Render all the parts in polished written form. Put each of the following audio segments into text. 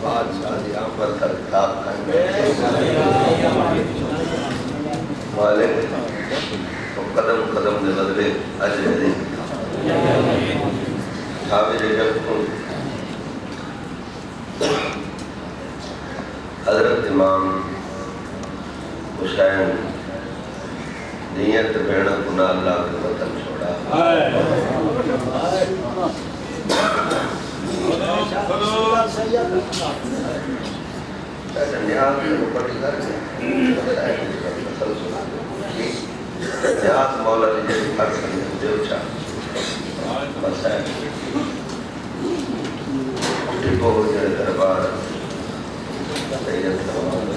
بادشاہ دی آمد کا خطاب کرنے مالک تو قدم قدم دے بدلے اجر دے حاوی رجب کو حضرت امام حسین نیت بیڑا کنا اللہ کے وطن چھوڑا نیاز میں اوپر کر کے نیاز مولا لیجئے ہر سنگھ دیو چاہ بس ہے ٹھیکو ہو جائے دربار سید سوال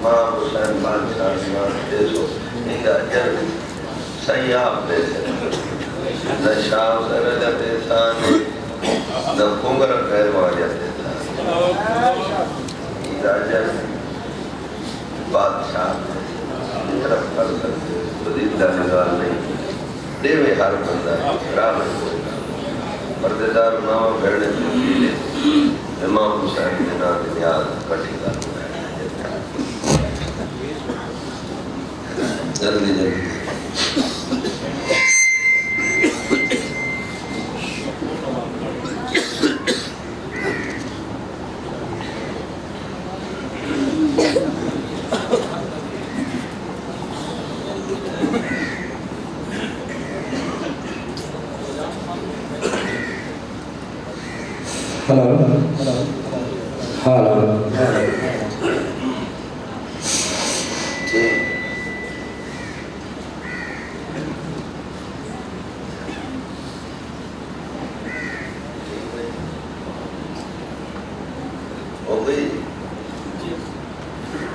ماں حسین بادشاہ دیوان دیسو انگا جن سیاب دیسے نہ شاہ سرجہ دیسانے نہ کنگر پیروانیہ دیسانے انگا جن بادشاہ طرف کر سکتے تو دیدہ نگال نہیں دیوے ہر بندہ رام ہے پردیدار ناو بھیڑے سے امام حسین دینا دنیاد کٹھی کا جلدی جلدی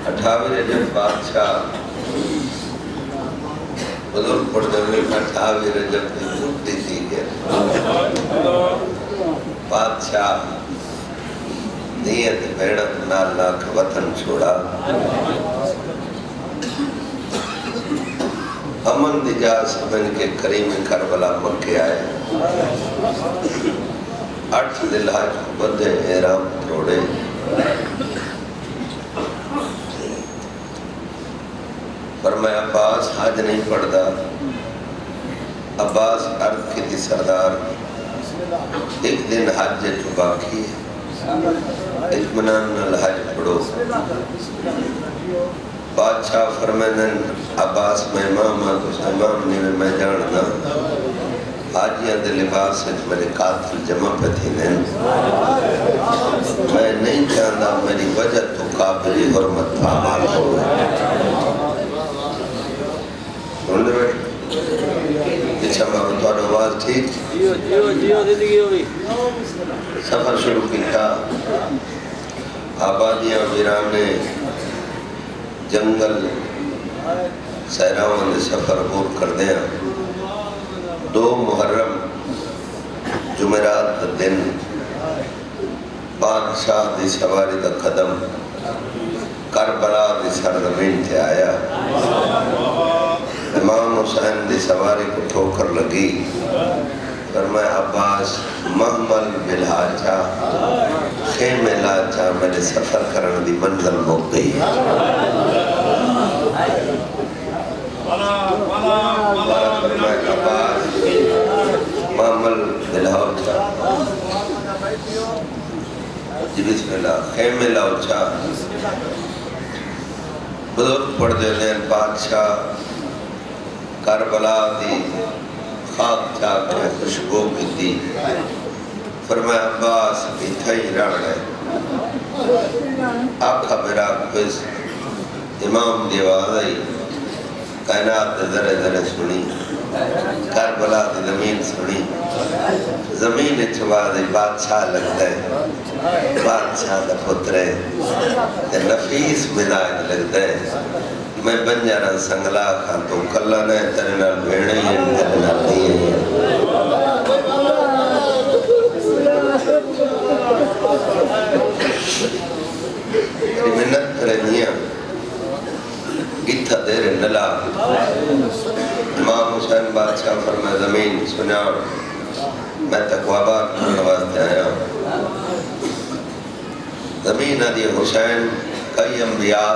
اٹھاوی رجب بادشاہ بزرگ پڑھنے میں اٹھاوی رجب کی مکتی تھی گیا بادشاہ نیت بھیڑت نالا کا وطن چھوڑا امن دجاز من کے کریم کربلا مکے آئے 8 دلہاج کو بدے احرام تروڑے فرمایا عباس حج نہیں پڑھدا عباس عرض کی تھی سردار ایک دن حج جو باقی ہے اطمینان نال حج پڑھو بادشاہ فرمائن عباس میں امام تو امام نہیں میں جاننا حاجیاں دے لباس سے میرے قاتل جمع پہ تھی میں نہیں چاہتا میری وجہ تو قابلی حرمت پامال ہو اچھا بابا تو آواز ٹھیک سفر شروع کی تھا آبادیاں ویرانے جنگل سہراؤں نے سفر عبور کر دیا 2 محرم جمعرات دن بادشاہ دی سواری دا قدم کربلا دی سرزمین تھے آیا امام حسین دی سواری کو ٹھوکر لگی فرمایا عباس محمل بلحاچا خیم لاچا میرے سفر کرن دی منزل موک گئی فرمایا عباس محمل بلحاچا جی بسم اللہ خیم لاچا بزرگ پڑھ دے دیں بادشاہ کربلا دی خاک چاک ہے خوشبو کی دی فرمایا عباس اتھا ہی رہن ہے آقا میرا کس امام دیواز آئی کائنات ذرے ذرے سنی کربلا دی زمین سنی زمین چواز بادشاہ لگتا ہے بادشاہ دا پتر ہے نفیس مزاج لگتا ہے میں بنجارا سنگلا کھان تو کلا نے تیرے نال بھیڑے ہی ہیں تیرے نال نہیں ہیں تیری منت کرے دیا اتھا دیرے نلا امام حسین بادشاہ فرمائے زمین سنیا میں تقوابات کرنے واسطے آیا زمین آدھی حسین کئی انبیاء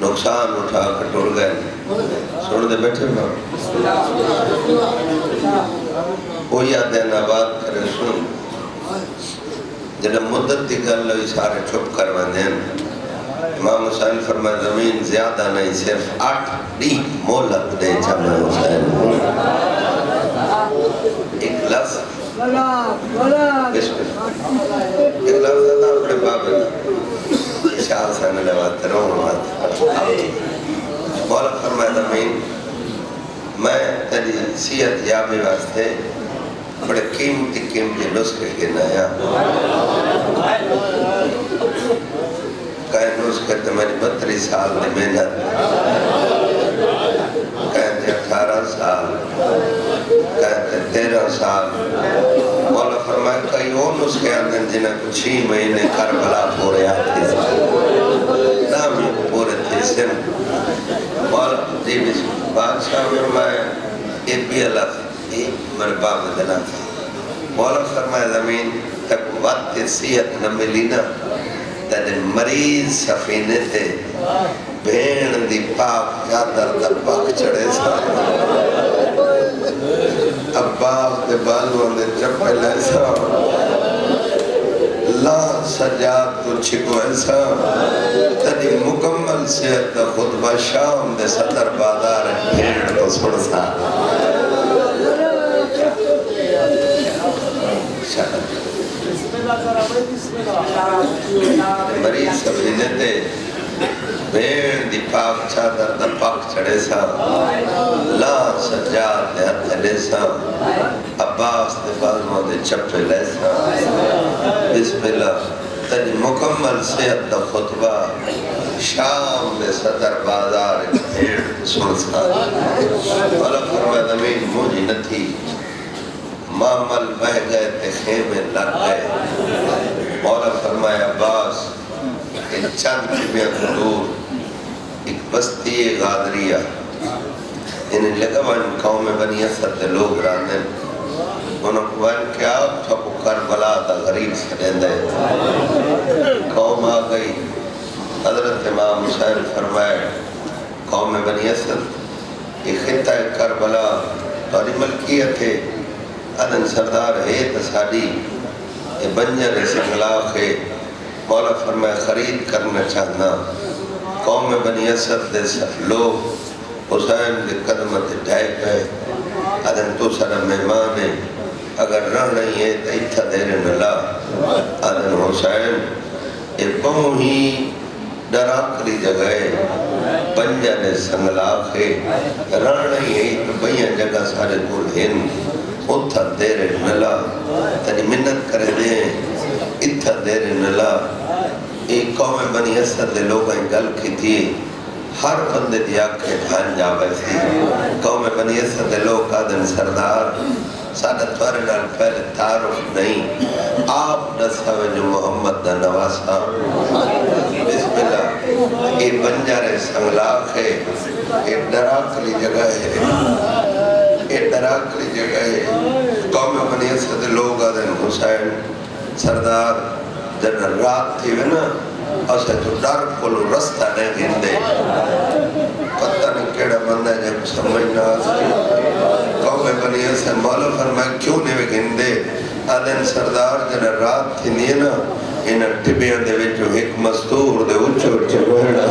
نقصان اٹھا کر ٹوڑ گئے سن دے بیٹھے میں وہ یاد دینا بات کرے سن جنہا مدت دی گل لوی سارے چھپ کر بندین امام حسین فرمائے زمین زیادہ نہیں صرف 8 ڈی مولت دے چمہ حسین ایک لفظ ایک لفظ تھا اپنے بابے شاہ حسین علیہ وآلہ مولا فرمائے زمین میں تیری سیت یابی واسطے بڑے قیمتی نسخے گنایا کہیں نسخے تو میری 32 سال دی محنت کہیں 18 سال کہیں 13 سال مولا فرمائے کئی اور نسخے آندن جنہیں کچھ 6 مہینے کربلا پورے آتے نامی پورے تھے سن مولا دیویس بادشاہ فرمائے اے بی اللہ اے مرباب دلان مولا فرمائے زمین تک وقت صحت نہ ملی نا تیرے مریض سفینے تھے بھین دی پاک چادر دا پاک چڑے سا عباس دے بالوں دے چپے لیسا لا سجاد تو چھکو ایسا تیری مکمل صحت دا خطبہ شام دے صدر بازار بھین تو سڑ سا مریض سفینے تے بھیڑ دی پاک چادر دا پاک چڑے سا لا سجاد دے ہتھ لے سا عباس دے بالوں دے چپے لے سا بسم اللہ تیری مکمل صحت دا خطبہ شام دے صدر بازار بھیڑ سن سا مولا فرمائے زمین مجھے نہ تھی معمل بہ گئے تے خیمے لگ گئے مولا فرمائے عباس ان چند کمیاں دور ایک بستی غادریہ انہیں لگا وہاں قوم بنی اسد دے لوگ راندن انہوں کو وہاں کیا تھوکو کربلا تا غریب سے دین دے قوم آ گئی حضرت امام حسین فرمائے قوم بنی اسد یہ خطہ کربلا توری ملکیت ہے ادن سردار ہے تساڑی یہ بنجر سنگلاخ ہے مولا فرمائے خرید کرنا چاہنا قوم بنی اسد دے لوگ حسین دے قدمت ڈھائی پہ ادن تو سارا مہمان ہے اگر رہ نہیں ہے تو اتھا دیرے نلا ادن حسین یہ بہو ہی ڈراکلی جگہ ہے بنجر سنگلاخ ہے رہ نہیں ہے تو بہیاں جگہ سارے دول ہن اتھا دیرے نلا تنی منت کرے دیں اتھا دیرے نلا ایک قوم بنی اسد دے لوگ ہیں گل کی تھی ہر بندے دیا کے دھان جا بیسی قوم بنی اسد دے لوگ آدن سردار سادت ورنال پہلے تعارف نہیں آپ نصحوے جو محمد دا نواسا بسم اللہ یہ بنجار سنگلاخ ہے یہ ڈراکلی جگہ ہے یہ ڈراکلی جگہ ہے قوم بنی اسد دے لوگ آدن حسین سردار جن رات تھی وینا اسے تو ڈر کلو رستہ نہیں گھندے پتہ نہیں کیڑا بندہ جب سمجھنا آسکی قوم بنی اسد مولا فرمائے کیوں نہیں گھندے آدن سردار جن رات تھی نہیں نا انہا ٹبیاں دے وچو ایک مستور دے اچھو اچھو بہڑا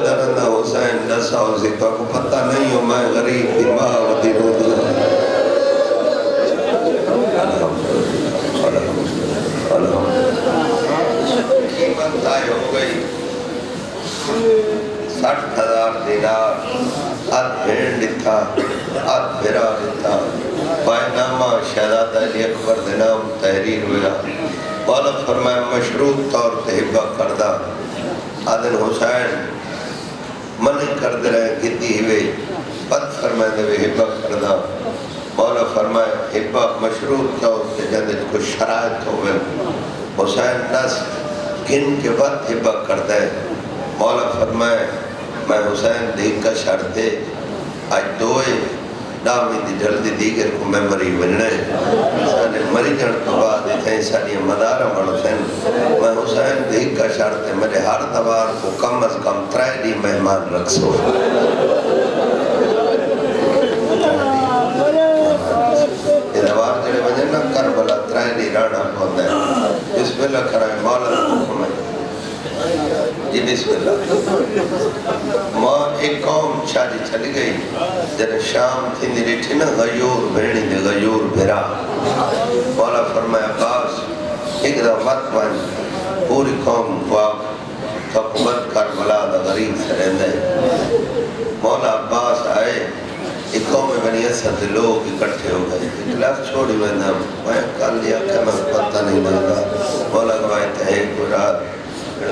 درندہ حسین نسا ہوسی تو کو پتہ نہیں ہو میں غریب دی ماں و دی رو دیا قیمت آئے ہو گئی 60,000 دینار آدھ بھیڑ لکھا آدھ بھیرا لکھا بائنامہ شہزادہ علی اکبر دنام تحریر ہویا مولا فرمائے مشروط طور تحبہ کردہ آدن حسین منع کر دے رہے کتی ہوئے بد فرمائے دے ہوئے حبہ کردہ مولا فرمائے حبہ مشروط کا اس کے جاندے کو شرائط ہوئے حسین نس گن کے بعد حبہ کردہ ہے مولا فرمائے میں حسین دیکھ کا شرطے آج دوئے ڈامی دی جلدی دیگر کو میں مری بننے سانے مری جن تو بعد تھے سانی مدارہ من حسین میں حسین دیکھ کا شرطے میرے ہر دوار کو کم از کم 3 دی مہمان رکھ سو یہ دوار جڑے وجہ نا کربلا 3 دی رانا پہنتا ہے بسم اللہ کرائے مولا حکم ہے جی بسم اللہ ماں ایک قوم شادی چلی گئی جنہیں شام تھی میری تھی نا غیور بھیڑی دے غیور بھیرا مولا فرمایا عباس ایک دا مت بن پوری قوم پاک حکومت کربلا دا غریب سے رہندے مولا عباس آئے ایک قوم بنی اسد لوگ اکٹھے ہو گئے اکلاف چھوڑی میں میں کل لیا کہ میں پتہ نہیں لگا مولا گوائے تھے ایک رات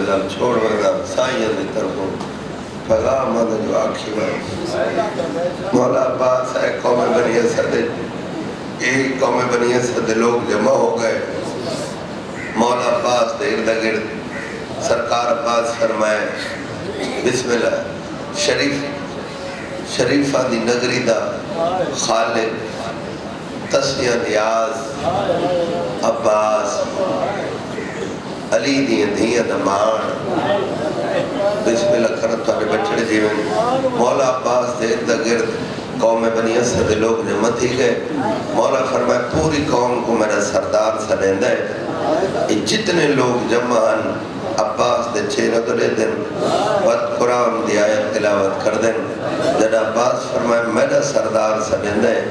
لم چھوڑ وگا سائیں دی طرفوں پیغام آدھا جو آکھی بات مولا عباس ہے قوم بنی اسد ایک قوم بنی اسد لوگ جمع ہو گئے مولا عباس دے ارد گرد سرکار عباس فرمائے بسم اللہ شریفہ دی نگری دا خالق تسیہ نیاز عباس علی دین دھیاں دمان بسم اللہ کرن تو آنے بچڑے جیون مولا عباس دے ارد گرد قوم بنی اسد لوگ نے مت ہی گئے مولا فرمائے پوری قوم کو میرا سردار سلیندہ ہے جتنے لوگ جمع ہیں عباس دے چھیرہ دلے دن وقت قرآن دی آیت تلاوت کر دن جب عباس فرمائے میرا سردار سلیندہ ہے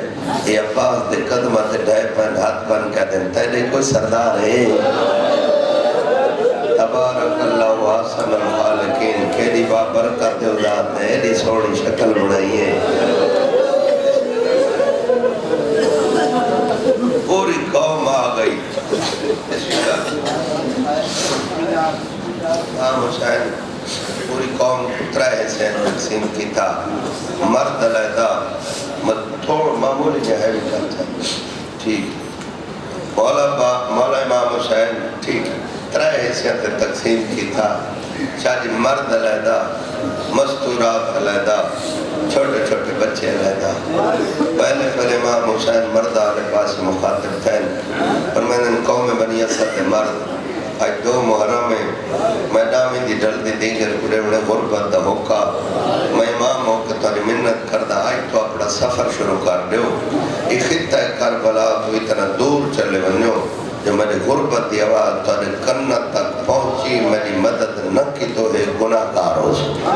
یہ عباس دے قدمہ تے ڈھائے پہن ہاتھ پہن کہہ دن تیرے کوئی سردار ہے تبارک اللہ واسم الخالقین کیلی بابرکت ذات نے ایلی سوڑی شکل بنائی ہے پوری قوم آ گئی امام حسین پوری قوم 3 حصے تقسیم کی تھا مرد علیحدہ تھوڑ معمولی جہاں بھی کرتا ٹھیک مولا امام حسین ٹھیک 3 حصیت تقسیم کی تھا شاید مرد علیحدہ مستورات علیحدہ چھوٹے چھوٹے بچے علیحدہ پہلے امام حسین مرد آلے پاس مخاطب تھے اور میں نے قوم بنی اسد مرد آج 2 محرم میں ڈامی دی ڈل دی دیگر پورے بڑے غربت دا ہوکا میں امام ہو کہ تاری منت کردہ آج تو اپنا سفر شروع کر دیو ایک خطہ کربلا تو اتنا دور چلے بنیو جو میری غربت دی آواز تارے کنت تک پہنچی میری مدد نہ کی تو ایک گناہ کار ہو سکتا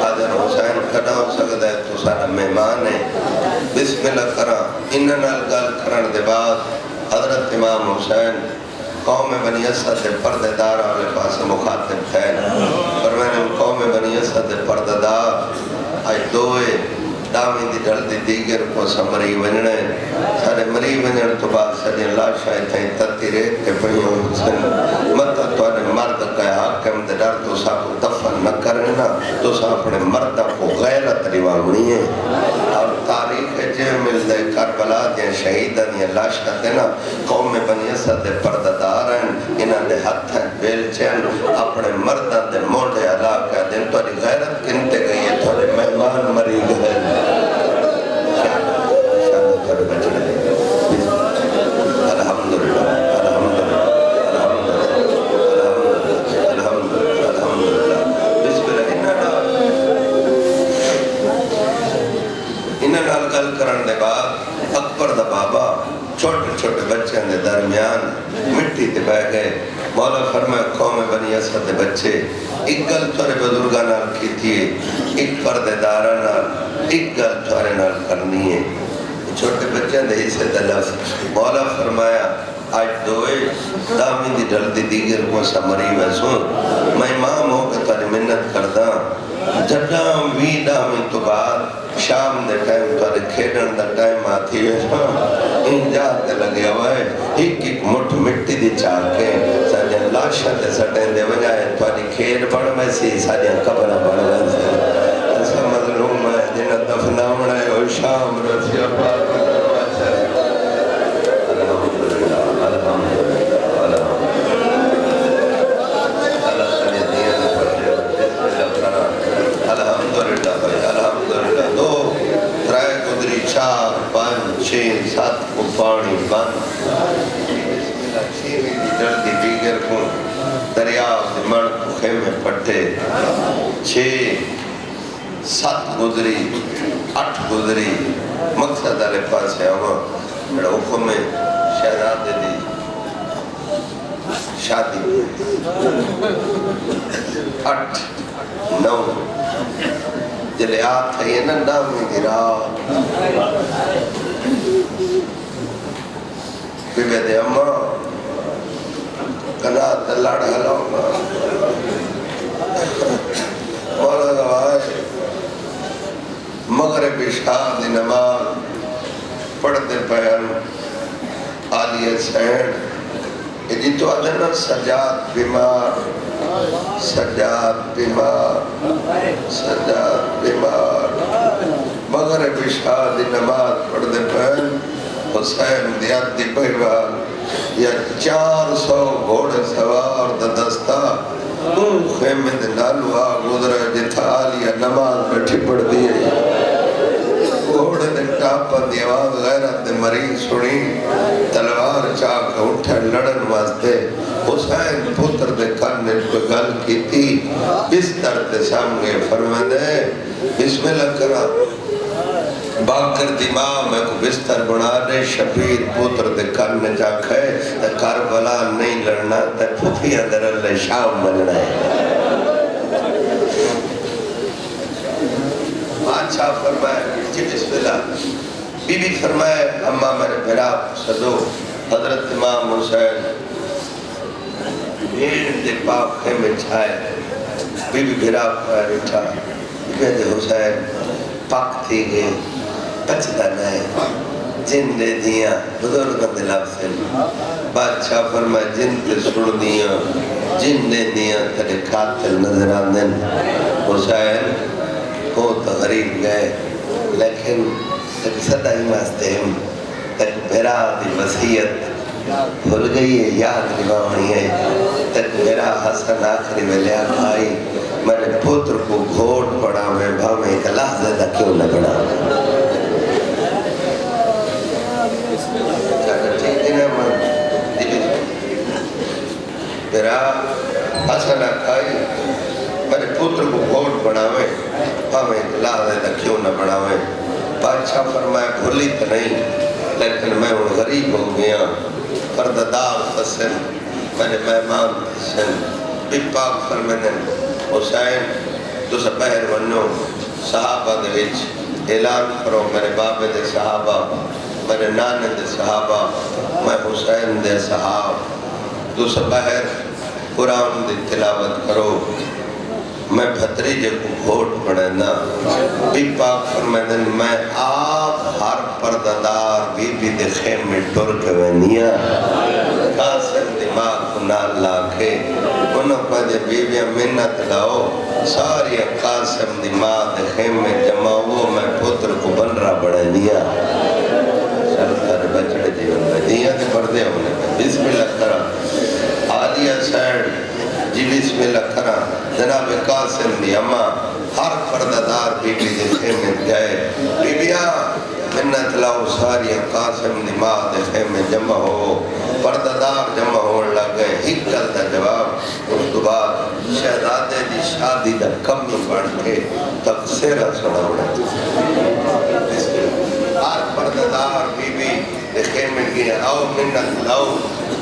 حضرت حسین کھڑا ہو سکتا ہے تو سارا مہمان ہے بسم اللہ کرا انہاں نال گل کرن دے بعد حضرت امام حسین قوم بنی اسد پردے دار آلے پاس مخاطب تھے اور میں نے قوم بنی اسد پردے دار آج دوئے ڈامی دی ڈل دی دیگر کو سمری وننے سارے مری وننے تو بعد سارے اللہ شاید تھیں تتی ریت کے پڑیوں حسن مطا تو آنے مرد کا حاکم دے ڈر تو سا کو دفن نہ کرنا تو سا اپنے مردہ کو غیرت ریوانی ہے اور تاریخ جے مل دے کربلا دے شہیدہ دے اللہ شاید نا قوم بنی اسد دے پرددار ہیں انہاں دے ہاتھ ہیں بیل چین اپنے مردہ دے موڑے علاقہ دے تو آنی غیرت کنتے گئی ہے تو آنی مہمان مری گئے چھوٹے چھوٹے بچے اندے درمیان مٹی تے بہ گئے مولا فرمائے قوم بنی اسد بچے ایک گل تھوڑے بزرگاں نال کی تھی ایک پردے دارہ نال ایک گل تھوڑے نال کرنی ہے چھوٹے بچے اندے حصے دلف مولا فرمایا آج دوئے دامی دی ڈل دی دیگر کو سمری ویسون میں امام ہو کہ تاری منت کردہ جڑاں وی ڈامی تو بعد شام دے ٹائم تارے کھیڑن دا ٹائم آتی ہے ان جاتے لگے ہوئے ایک مٹھ مٹی دی چاکے سجن لا لاشاں تے سٹیں دے بجائے تھوڑی کھیل بڑھ میں سی ساڑیاں قبرہ بڑھ گئے سے ایسا مظلوم ہے جنہ دفناونا ہے او شام رسی پاک درواشا الحمدللہ الحمدللہ الحمدللہ الحمدللہ دو ترائے گدری چار پانچ چھین سات کو پانی بند چھیوی دی جلدی بیگر کن دریاو دی مرد کو خیمے پٹے چھے سات گدری اٹھ گدری مقصد آلے پاس ہے میرا حکم ہے شہزادے دی شادی اٹھ نو جلے آت ہے یہ نامی گرا بیوے دے اماں کنات لڑ ہلاؤں گا مولا گوائے مغرب شاہ دی نماز پڑھتے پہن آلیہ سین جی تو آدھنا سجاد بیمار سجاد بیمار سجاد بیمار مغرب شاہ دی نماز پڑھتے پہن حسین دیات دی پہوار یا 400 گھوڑے سوار دا دستا خیمت نالو آگ ادھر جتھا آلیہ نماز بیٹھی پڑھ دیئے گھوڑے دے ٹاپا دی آواز غیرت دے مریض سنی تلوار چاک اٹھے لڑن واسطے حسین پتر دے کرنے کو گل کی تھی بستر دے سامنے فرمائے بسم اللہ کرا باکر دی ماں میں کو بستر بنا دے شبیر پتر دے کرنے جاکھے کربلا نہیں لڑنا تے پھوپی اندر اللہ شام ملنا ہے بادشاہ فرمائے جی بسم اللہ بی بی فرمائے اماں میرے بھرا صدو حضرت امام حسین بھیڑ دے پاک خیمے چھائے بی بی بھرا رٹھا بی بی حسین پاک تھی گئے بچتا نائے جن دے دیاں بزرگ دلاب سے بادشاہ فرمائے جن تے سڑ دیاں جن دے دیاں تلے قاتل نظر آندن حسین کو تو غریب گئے لیکن تک صدا ہی واسطے ہم تک میرا دی وصیت بھول گئی ہے یاد نبھاؤنی ہے تک میرا حسن آخری میں لیا بھائی میں نے پتر کو گھوٹ پڑا میں بھامے ایک لحظہ دا کیوں نہ بڑا چاہتا ٹھیک ہے میں میرا حسن آخری میں نے پتر کو گھوٹ پڑاوے ہمیں لازے دا کیوں نہ بڑھاوے بادشاہ فرمائے بھولی تو نہیں لیکن میں وہ غریب ہو گیا پرددار حسن میں نے مہمان حسن بھی پاک فرمائے حسین تو سا بہر ونو صحابہ دے وچ اعلان کرو میرے بابے دے صحابہ میرے نانے دے صحابہ میں حسین دے صحاب تو سا بہر قرآن دے تلاوت کرو میں بھتریجے کو گھوٹ پڑھنا بھی پاک فرمائن میں آپ ہر پرددار بی بی دے خیم میں ٹور کے وینیا قاسم دماغ کو نال لاکھے انہوں پہلے بی بی منت لاؤ ساری قاسم دماغ دے خیم میں جمعو میں پتر کو بن رہا بڑھنیا سرطر بچڑے جیون میں دیا دے پردے ہونے بسم اللہ کرا آلیہ سینڈ جی بسم اللہ کرا جناب قاسم دی اماں ہر پرددار بی بی دے خیمے جائے بی بیاں منت لاؤ ساری قاسم دی ماں دے خیمے جمع ہو پرددار جمع ہو لگے ایک گل دا جواب اس تو بعد شہزادے دی شادی دا کمی بڑھ کے تفسیرہ سنا ہونا ہر پرددار بی بی دے خیمے گیا آؤ منت لاؤ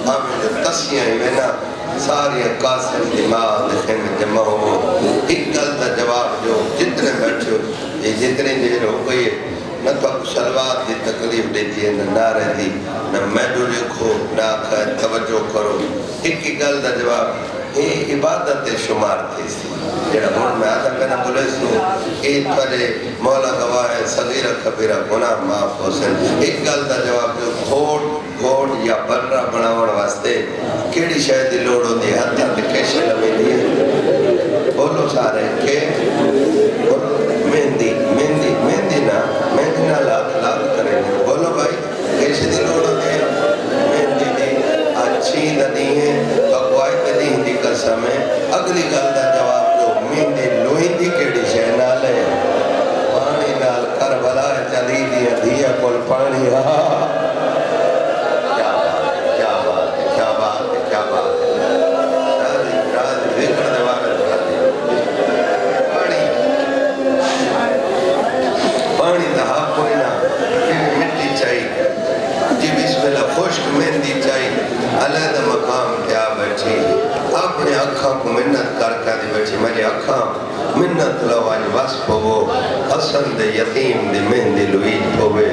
ہمیں جو تسیاں وینا ساری قاسم دماغ لکھیں میں جمع ہو ایک گل دا جواب جو جتنے بیٹھے ہو یہ جتنے دیر ہو گئی ہے نہ تو شلوات دی تکلیف دیتی ہے نہ نعرے دی نہ میڈو لکھو نہ خیر توجہ کرو ایک گل دا جواب یہ عبادت شمار تھی سی جڑا ہون میں آتا کہنا بولے سو ایک پرے مولا گواہ صغیرہ کبیرہ گناہ معاف حسین ایک گل دا جواب جو گھوٹ گھوڑ یا بنرا بناون واسطے کیڑی شاید دی لوڑ ہوندی ہے ہتھاں تے کیشے لویندی ہے بولو سارے کہ مہندی مہندی مہندی نہ لاد کریں بولو بھائی کیشے دی لوڑ ہوندی ہے مہندی دی اچھی ندی ہے بقوائی تے دی ہندی قسم ہے اگلی گل دا جواب دو مہندی لوہندی کیڑی شے نال ہے پانی نال کربلا چلی دی دھیا کول پانی علیحدہ مقام کیا بیٹھی اپنے اکھاں کو منت کر دی بیٹھی میری اکھاں منت لو آج وصف ہو حسن دے یتیم دے مہندی لوید ہوئے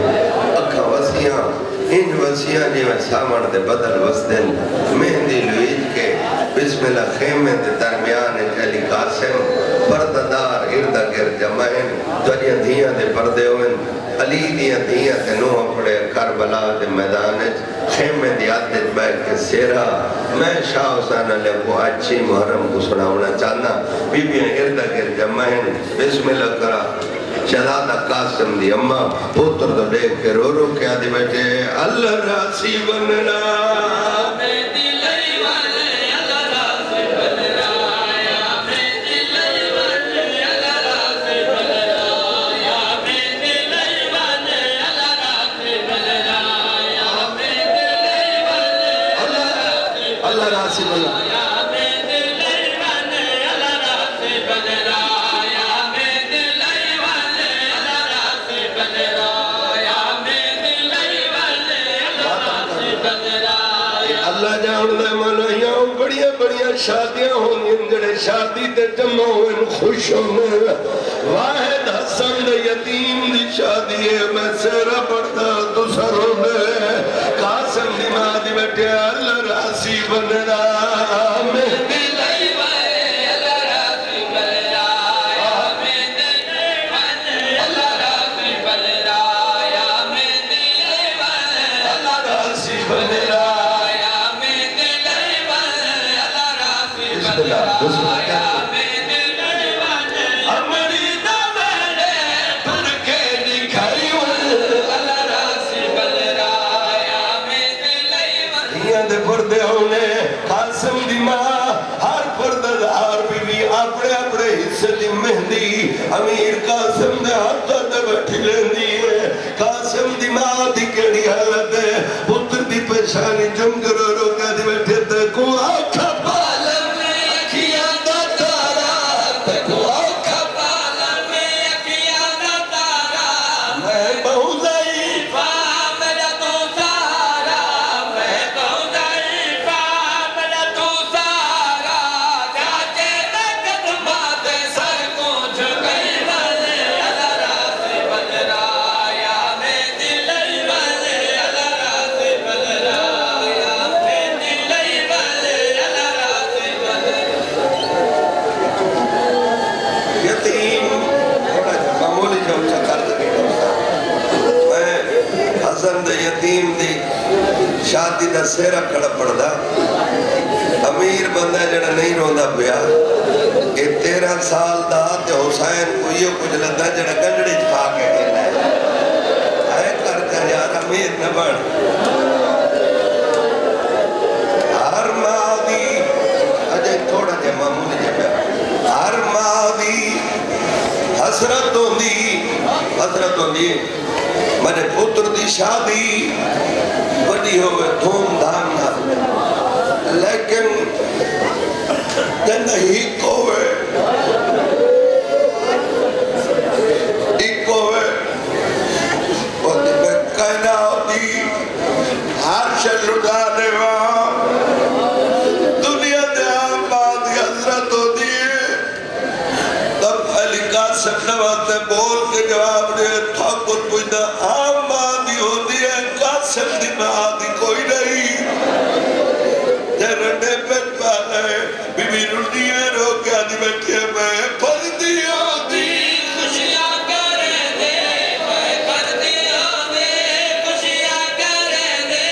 اکھاں وسیاں ان وسیاں جیویں سامن دے بدل وسدن مہندی لوید کے بسم اللہ خیمے دے درمیان علی قاسم پرددار ارد گرد جمعین دوریاں دھیاں دے پردے ہوئن علی دیاں دھیاں تے نوح پڑے کربلا دے میدانج خیمے دی آدھت بیٹھ کے سیرا میں شاہ حسین علیہ کو اچھی محرم کو سناونا چاہنا بی بیاں ارد گرد جمعین بسم اللہ کرا شہزادہ قاسم دی اممہ پوتر تو دیکھ کے رو کیا دی بیٹھے اللہ راسی بننا شادیاں ہونی جڑے شادی تے جمع ہوئے خوش ہونے واحد حسن دے یتیم دی شادی ہے میں سیرہ پڑھتا تو سر ہونے قاسم دی ماں دی بیٹھے اللہ راسی بننا مہندی لئی والے اللہ راسی بننا مہندی لئی والے اللہ راسی بننا مہندی لئی والے اللہ راسی بننا امیر قاسم نے ہاتھا دے بیٹھی لیندی ہے قاسم دی ماں دی کیڑی حالت ہے پتر دی پریشانی جم کرو رو کا دی بیٹھے تے کو آکھا پالم میں اکھیاں دا تارا تے کو آکھا پالم میں اکھیاں دا تارا میں بہو ضعیفہ میرا تو سارا میں بہو ضعیفہ میرا تو سارا جاچے میں قدمات سر کو جھگا یتیم دی شادی دا سیرہ کڑا پڑھدا امیر بندہ جڑا نہیں روندا پیا کہ 13 سال دا تے حسین کو یہ کچھ لگا جڑا گنڈڑی چھا کے گھیلا ہے کر یار امیر نہ بڑھ ہر ماں دی اجے تھوڑا جے معمولی جے پیا ہر ماں دی حسرت ہوندی میرے پتر دی شادی بڑی ہوئے دھوم دھام نہ لیکن جنہ ہی کوئے وہ دی میں کہنا ہوتی ہر شل لٹانے وہاں دنیا دے عام بات کی حضرت ہوتی ہے تب علی قاسم نواتے بول کے جواب دے تھا کچھ پوچھتا عام بات ہی ہوتی ہے قاسم دی بات ہی کوئی نہیں جرنے پہ پالے بی بی رڑی ہے رو کیا دی بیٹھے میں پڑھ دیا دی خوشیاں کریں دے میں پڑھ دیا دے خوشیاں کریں دے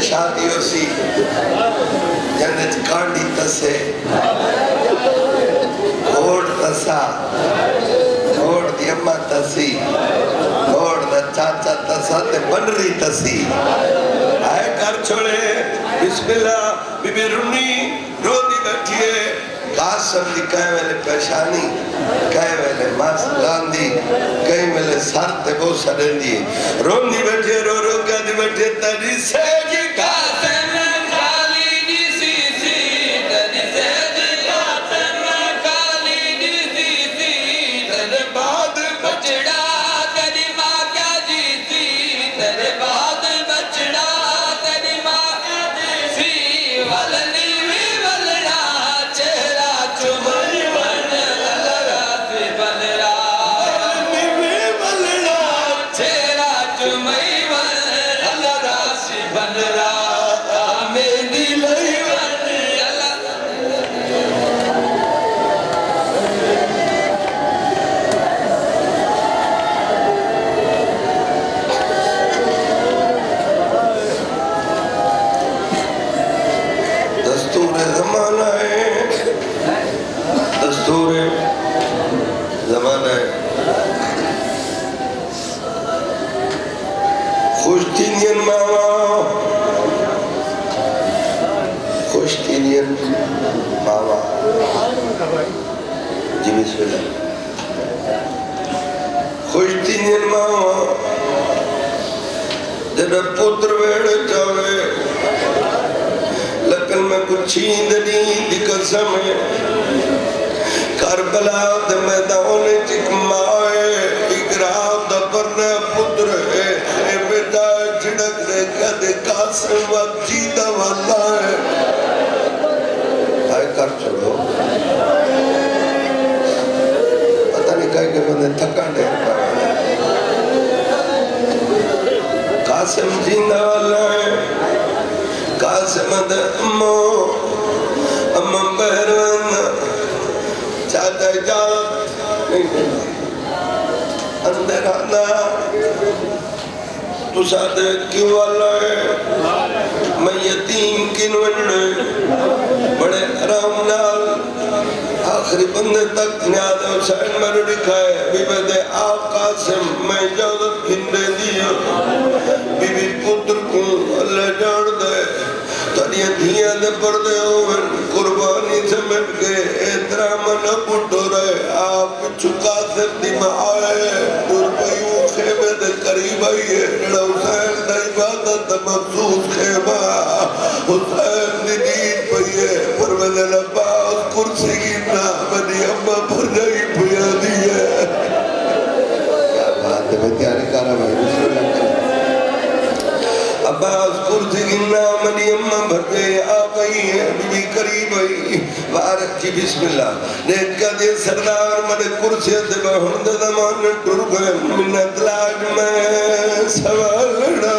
شادی ہو سی جنت کانڈی تسے گھوڑ تسا گھوڑ دی اممہ تسی گھوڑ دا چاچا تسا تے بنری تسی آئے کر چھوڑے بسم اللہ بی بی رونی رو دی بیٹھئے قاسم دی کہیں ویلے پیشانی کہیں ویلے ماس لاندی کہیں ویلے سار تے بو سڑن دی رون دی بیٹھئے رو رو کیا دی بیٹھئے تری سے جی قاسم خالی دی سی سی تری سے جی قاسم خالی دی سی سی تر بعد بچڑا تری ماں کیا جی سی تر بعد بچڑا تری ماں کیا جی سی ولنی جی بسم اللہ خوش تینین ماں جب پتر ویڑ جاوے لکن میں کچھ چیند نہیں دی قسم ہے کربلا دے میدان چک مائے اقرام دا پرنے پتر ہے اے بیٹا چھڑک دے کد قاسم وقت جیدہ والا ہے آئے کر چھوڑو پتہ نہیں کہے کہ بندے تھکا نہیں پایا قاسم جیندہ والا ہے قاسم دے امم بہرون چاہتا اجازت نہیں اندر آنا تو ساتھ کیوں والا ہے میں یتیم کن ونڈے بڑے حرام نال آخری بندے تک نیاد حسین میں رکھا ہے بی بی دے آقا سے میں اجازت کن دے دیا بی بی پتر کو اللہ جان دے تنیا دھیاں دے پردے ہوئے قربانی سمٹ کے احترام نہ پٹو رہے آپ چکا سے دیمہ آئے دور پیوں خیمے دے قریب آئیے جڑا حسین دا عبادت مخصوص خیمہ حسین دی دید پئیے پرویدے لباس کرسی کی نامنی اممہ پر جائی پیا دیئے کیا بات ہے میں تیاری کارا بھائی بسم اللہ کریں عباس کرسی کی نامنی اممہ بھر گئے آگئی ہے بی قریب آئی وارک جی بسم اللہ دیکھا دے سردار مدے کرسی دے بہن دے زمان ٹر گئے منت لاج میں سوال لڑا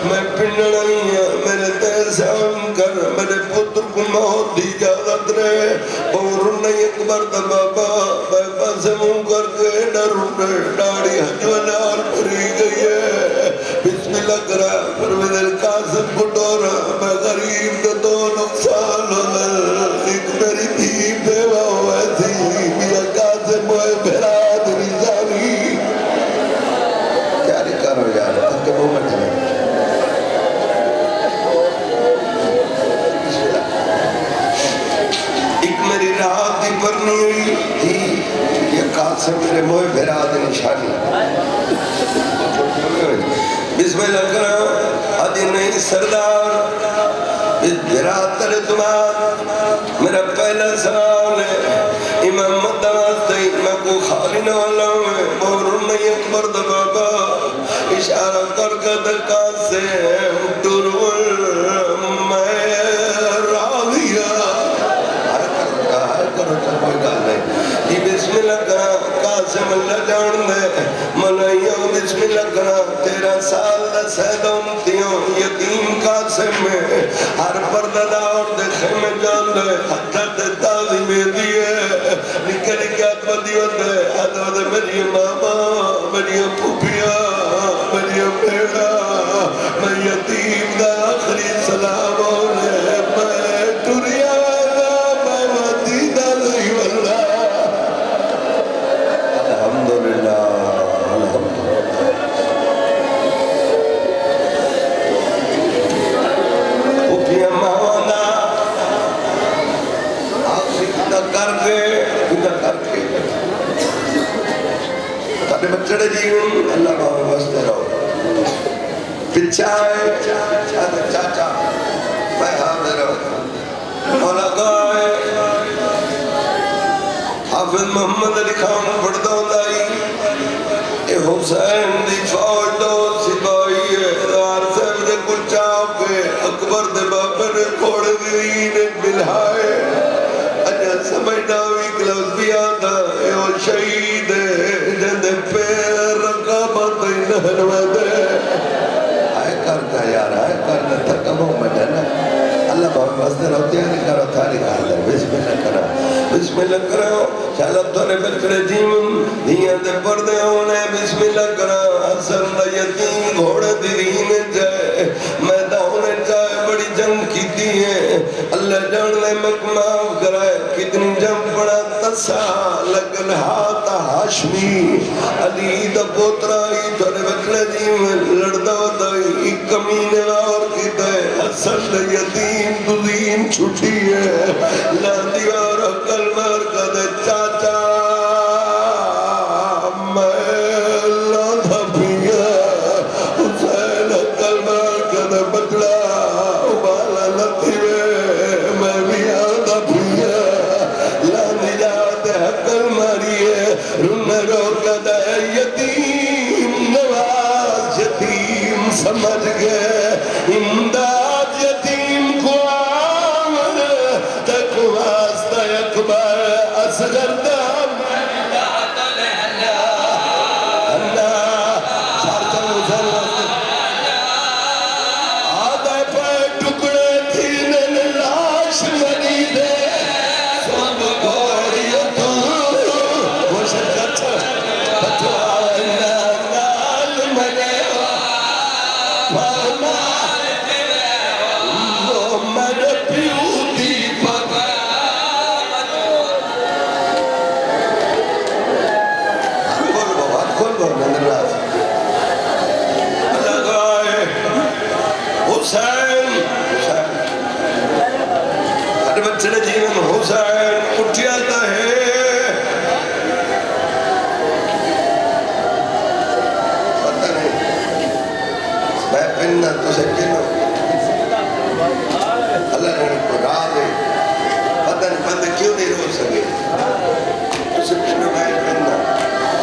میں پنڈ نہیں ہے میرے تیر سے ہم کر میرے پتر کو موت دی جاگت رہے اور نہیں اکبر دا بابا بابا سے منہ کر کے ڈر ڈاڑی حجوانار پری گئی ہے بسم اللہ کرا پرویدر قاسم کو ڈورا میں غریب دا دو نقصان ہونا ایک میری تھی بیوہ ہوئے تھی میرا قاسم ہوئے بھراد رجانی کیا رکھار ہو جا رہا تھا کہ وہ مجھے ایک میری رات دی پرنی ہوئی تھی یہ قاسم میرے موئے بھراد نشانی بسم اللہ کرام آدھی نہیں سردار اس بھرات ترے تمہار میرا پہلا سوال ہے امام مدواستی میں کو خالی نہ والا ہوں مورن نہیں اکبر دا بابا اشارہ کر کے دکات سے ڈرول میں راویہ کرو چل کوئی گال نہیں یہ بسم اللہ کرام قاسم اللہ جان دے ملائیوں بسم اللہ کرام 13 سال دا سیدہ امتیوں یتیم قاسم میں ہر پردہ اور دیکھے میں جان دے حدت تازی میں دیئے نکلی کیا پدی ہوتے حدت میری ماما میری پوپیا میری بیڑا میں یتیم دا آخری حسین اللہ کا واسطے رہو پچھائے چاچا میں حاضر ہوں مولا گائے حافظ محمد علی خان پڑھتا ہوں دائی اے حسین دی فوج دو سپاہی ہے دوار صاحب دے کل چاپے اکبر دے بابر کھوڑ دین بلہائے اجا سمجھنا بھی کلوز بھی آتا اے وہ شہید ہے جندے پیر رقابت نہر ودے آئے کرتا یار آئے کرتا تھکا محمد ہے نا اللہ بہت مصدر ہو تیاری کرو تھاری خاندر بسم اللہ کرو بسم اللہ کرو چالب تونے بچڑے جیون دھیاں دے پردے ہونے بسم اللہ کرو حسن دا یتیم گھوڑا دین جائے میدان جائے بڑی جنگ کی دیئے اللہ جان لے مکماف کرائے کتنی جنگ پڑا تسا لگن ہاتھ ہاشمی علی دا پوترائی تونے بچڑے جیون لڑدا ودائی کمینے اور کی دے حسن دا یتیم دین چھٹی ہے لاندی اور اکل مر کدے چاچا میں لاندھا پیا حسین اکل مر کدے بچڑا بالا لتی میں بھی آندھا پیا لاندی جاتے اکل مریے رن رو کدے یتیم نواز یتیم سمجھ گئے امداد یتیم کو آمد تک واسطہ اکبر اصغر دام اللہ چارچہ حسین آدھے پہ ٹکڑے تھی نن لاش مری دے سب گوڑی تو وہ شکت پتوار نال منے بچڑے جیون حسین اٹھیاتا ہے پتہ نہیں میں پننا تو سے کنو اللہ نے کو راہ دے پتہ نہیں بندے کیوں نہیں رو سکے تو سے کنو میں پننا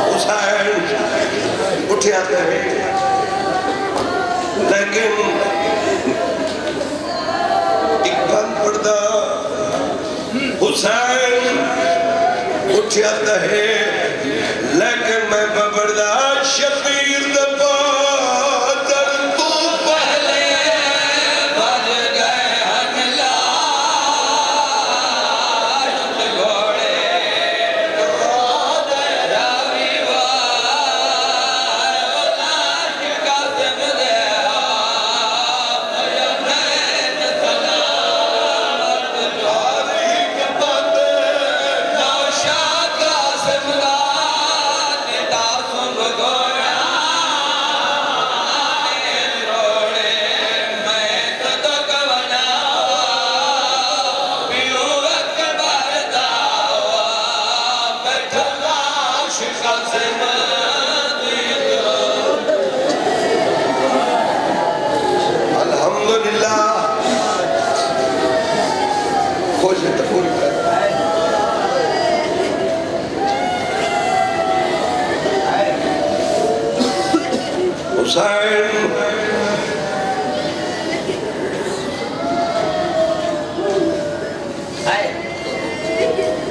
حسین اٹھیاتا ہے لیکن اقبال پڑھتا حسین اٹھیاتا ہے لیکن میں ببردہ شبیر دبا در تو پہلے بج گئے ہن لاش گھوڑے راوی وار لاش قاسم دے حسین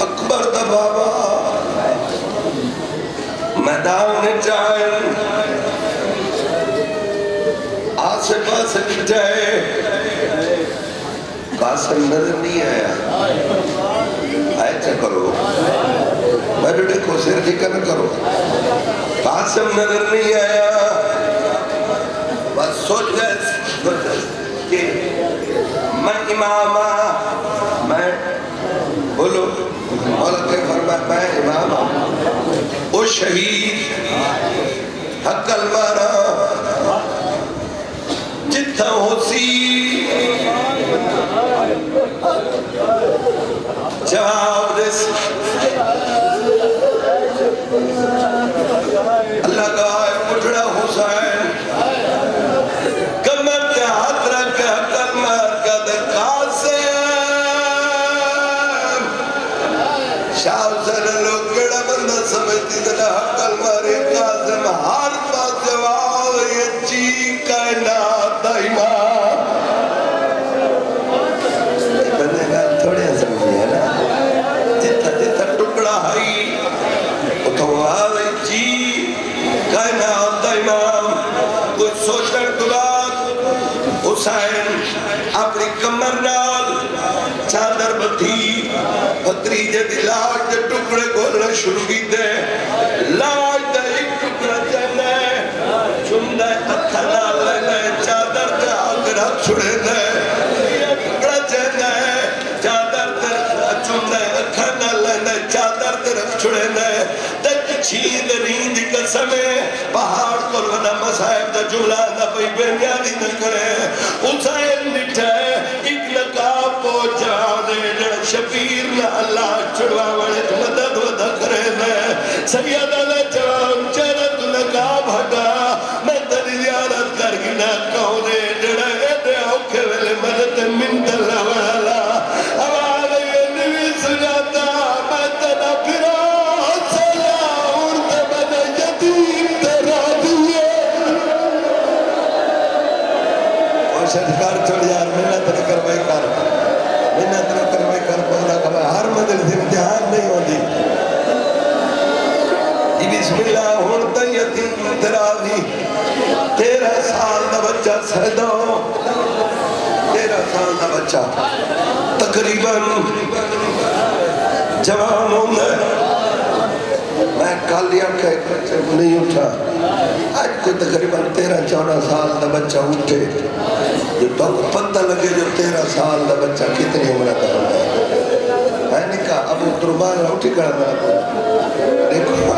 اکبر دا بابا میدان جائن آسے پاسے جائے قاسم نظر نہیں آیا آئے چا کرو میں بیٹے کو سر ٹھیکہ نہ کرو قاسم نظر نہیں آیا بس سوچ گئے کہ میں امامہ میں بولو مولا کے فرمائے میں امامہ او شہید حق المارا جتھا ہو سی جواب دس اللہ کا بچڑا حسین کمر کے ہاتھ رکھ کے حقل مار کا قاسم شاہ حسین لوگ کیڑا بندہ سمجھتی تھا حقل مارے قاسم ہر پاس جواب یہ چی کائنات دا امام بندے کا تھوڑے سمجھے ہے نا جتا جتا ٹکڑا ہائی اتوار چی کائنات دا امام کوئی سوچن دلات حسین اپنی کمر نال چادر بدھی بھتریجے دی لاش دے ٹکڑے کھولنا شروع کی دے لاش دے ایک ٹکڑا چاہنے چندے اتھا نال لینے چادر دے آگر ہاتھ چھڑے دے ٹکڑا چاہنے چادر دے چندے اتھا نال لینے چادر دے رکھ چھڑے دے چھید رین دی قسمے پہاڑ کل ونا مسائب دا جملہ دا پئی بینیادی نہ کرے حسین نٹھے ایک نقاب پوچھا دے جڑا شبیر نہ اللہ چھڑوا وڑے مدد ودا کرے دے سید علیہ جوان چرد نقاب ہٹا میں تری زیارت کر گنا کہو دے جڑا اے دے اوکھے ویلے مدد من دلہ والا ہمارے نوی سجاتا میں تنا پھرا شدکار چھوڑ یار محنت نہ کروائی کر بولا کبھا ہر مدل سے امتحان نہیں ہوتی جی بسم اللہ ہونتا یتیم تراوی 13 سال دا بچہ سہدہ 13 سال دا بچہ تقریباً جوان ہوندہ میں کالیا کہ بچے کو نہیں اٹھا آج کوئی تقریباً 13-14 سال دا بچہ اٹھے جو تو آپ کو پتہ لگے جو 13 سال دا بچہ کتنی عمرہ کا ہوتا ہے میں نے کہا ابو قربان اٹھی کڑا میرا دیکھو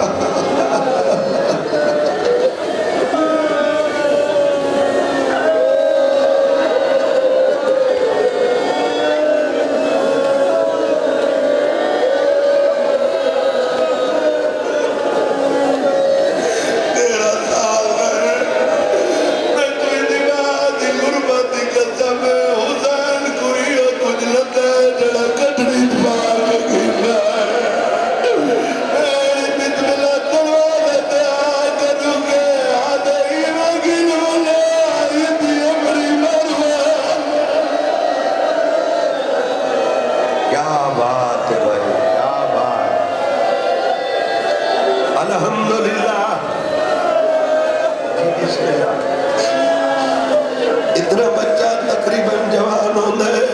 اتنا بچہ تقریباً جوان ہوندہ ہے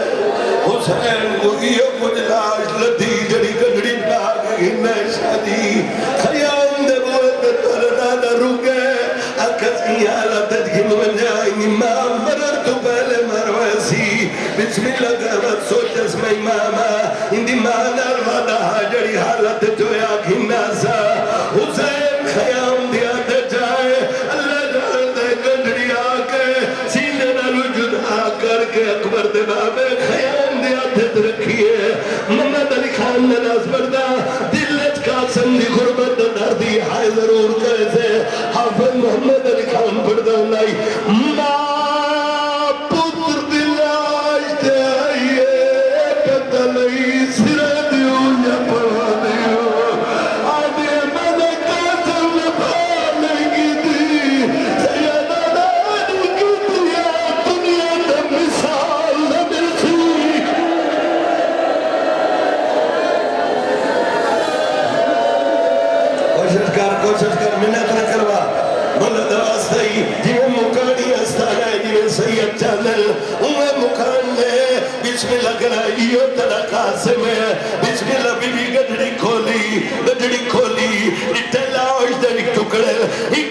حسین کو یہ کچھ لاش لدھی جڑی گھڑی بھاگ گھنے شادی خیام دے بوت ترنا دا رکے اکسی حالت جن من جائیں امام مرر تو پہلے مرویسی بسم اللہ گرد سوچ اسم اماما اندی مانا الوادہ جڑی حالت جو یا گھنا سا حسین خیام دیا دے جائے اللہ جان دے گھڑی آکے سینے نالو جدا کر کے اکبر دے بابے خیام دیا دے رکھیے محمد علی خان نے ناس بردہ دلت قاسم دی غربت دردی ہائے ضرور کیسے حافظ محمد علی خان بردہ نہیں ماں پتر دلاش دے آئیے قتلی سرہ دیو یا پڑھا دیو آدھے میں قاسم بھالے گی دی سیدہ نانی کی دیا دنیا دا مثال نہ ملتی کوشش کر منت نہ کروا بلد واسطی جنہیں مکانی استانا ہے جنہیں سید چانل انہیں مکان لے بسم اللہ کرائیو تلا قاسم ہے بسم اللہ بی بی گڑڑی کھولی اتلاش در ایک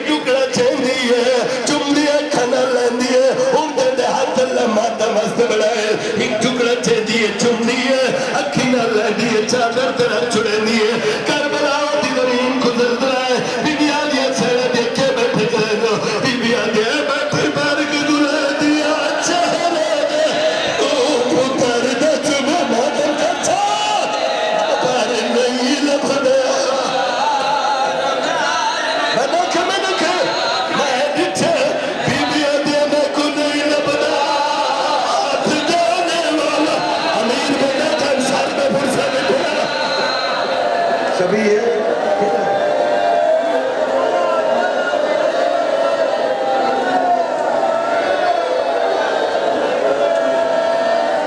ٹکڑا چین دیئے چم دیئے کھانا لین دیئے ان دے ہاتھ اللہ ماتا مست بڑھائے ایک ٹکڑا چین دیئے چم دیئے اکھینا لین دیئے چادر طرح چھڑے دیئے کربلا ہوتی درین گزر درائے بی بی آدیا سیڑا دیکھے بیٹھے کرے دو بی بی آدیا بیٹھے بار کے دلے دیا چہرے دے او پتر دچ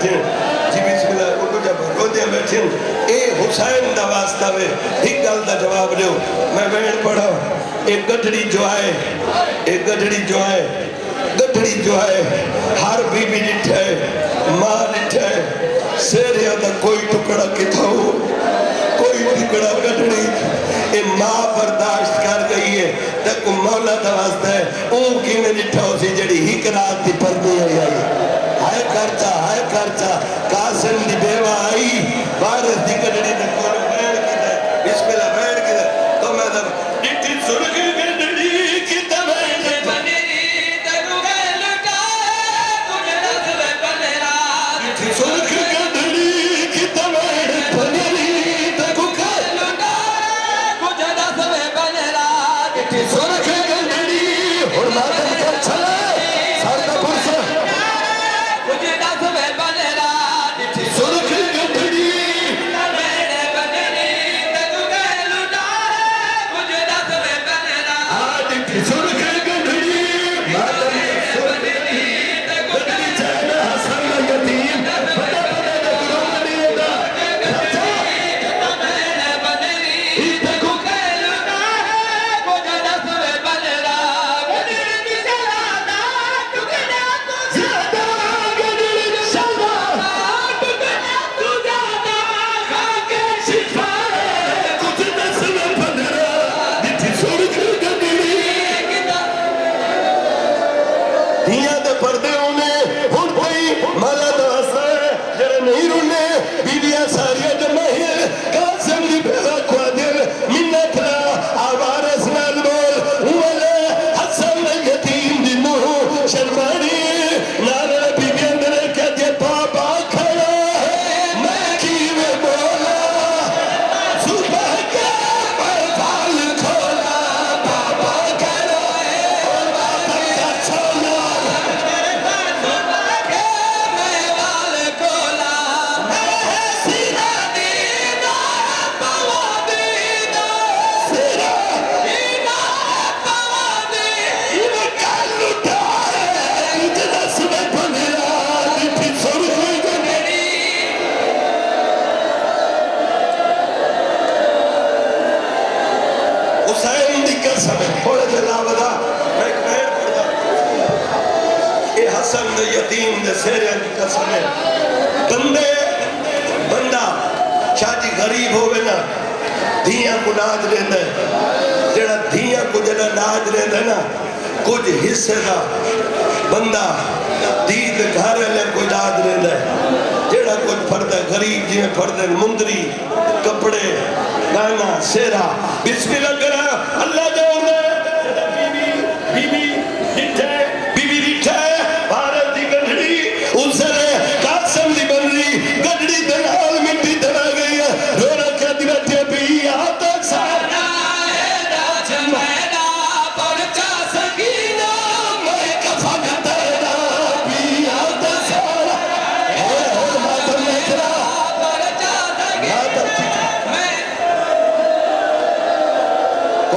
Mighty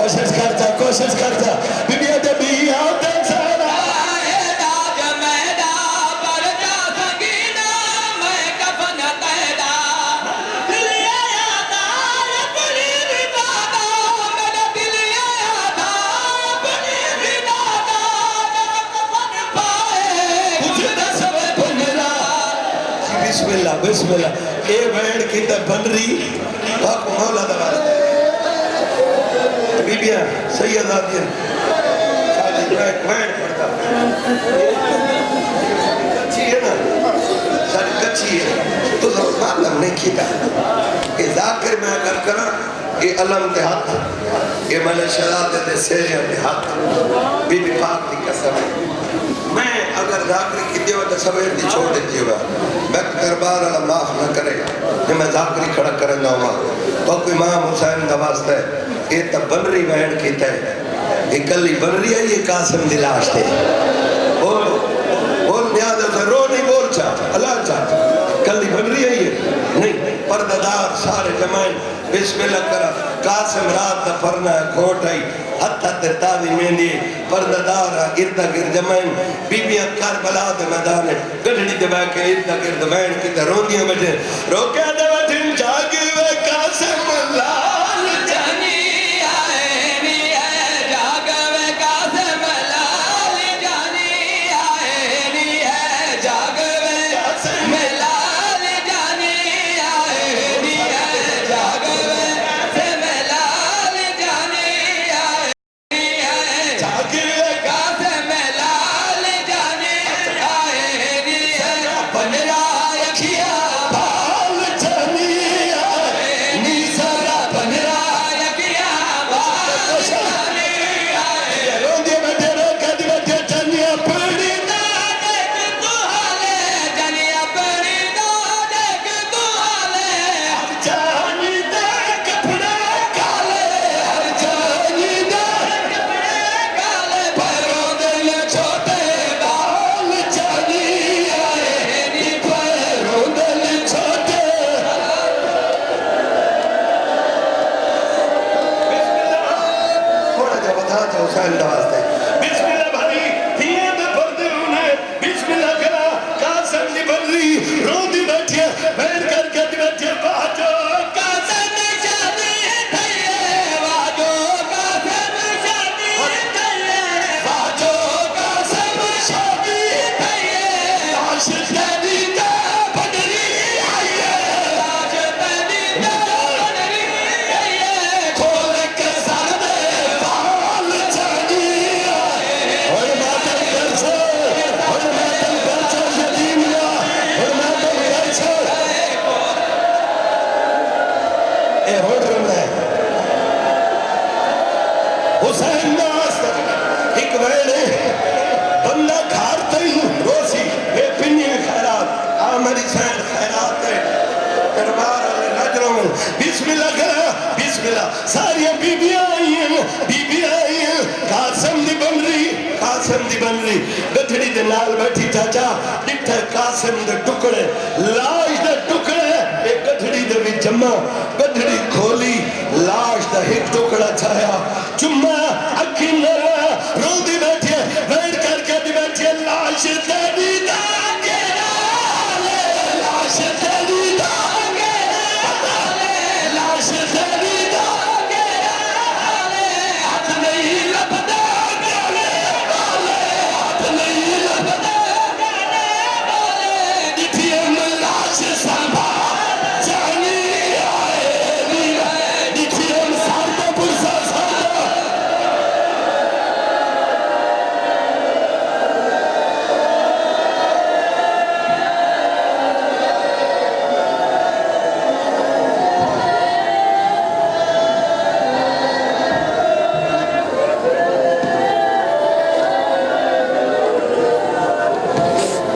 کوشش کرتا بیبیاں دے بھی آتے سارا بسم اللہ اے بیڑ کی تا بن رہی پاک مولا دوار بیبیاں سید آدیاں سالی بیڑ پڑتا کچھی ہے نا سالی کچھی ہے تو ضرور معلوم نہیں کیتا کہ ذاکر میں اگر کرا یہ علم دے ہاتھ یہ ملے شہداد دے سیریہ دے ہاتھ بی بی پاک دی قسم ہے میں اگر ذاکری کی دیو تو سویر دی چھوڑ دیتی ہوا میں دربار اللہ معاف نہ کرے کہ میں ذاکری کھڑا کرنا ہوا تو کوئی امام حسین دواستا ہے یہ تب بن رہی بہن کیتا ہے یہ کلی بن رہی ہے یہ قاسم دلاش تھے بول نیاد سے رو نہیں بول چاہتا اللہ چاہتا کلی بن رہی ہے یہ نہیں پرددار سارے جمائن بسم اللہ کرا قاسم رات دا پرنا ہے کھوٹ آئی حتی تتاوی میں دی پرددار اردا گرد جمائن بیبیاں کربلا دے میدان گڑھڑی دے بے کے اردا گرد مین کی در روندیاں بجے روکے دے وٹن جاگی وے قاسم لال جانی آئے نی ہے جاگ وے قاسم لال جانی آئے نی ہے جاگ وے قاسم لال جانی آئے نی ہے جاگ وے قاسم لال جانی آئے حسین دواستے بسم اللہ بھری تھیے دے پردے انہیں بسم اللہ کرا قاسم دی بن رہی رو دی بیٹھے بیٹھ کر کے دی بیٹھے باجو قاسم شادی تھئیے باجو قاسم شادی تھئیے باجو قاسم شادی تھئیے لاش تیری دا بن رہی آئیے لاش تیری دا بن رہی آئیے کھول کے سر دے حسین ناست ایک ویلے بندہ کھارتا ہی روسی بے پنی خیرات آمری سین خیرات ہے دربار علی نجروں میں بسم اللہ کرا بسم اللہ ساری بی بی آئی ہیں قاسم دی بن رہی گٹھڑی دے نال بیٹھی چاچا ڈٹھے قاسم دے ٹکڑے لاش دے ٹکڑے ایک گٹھڑی دے بھی جمع گٹھڑی کھولی لاش دا ایک ٹکڑا چھایا چمہ اکھی نرہ رو دی بیٹھے بیٹھ کر کے دی بیٹھے لاش تیری دا گیرا لاش تیری دا گیرا لاش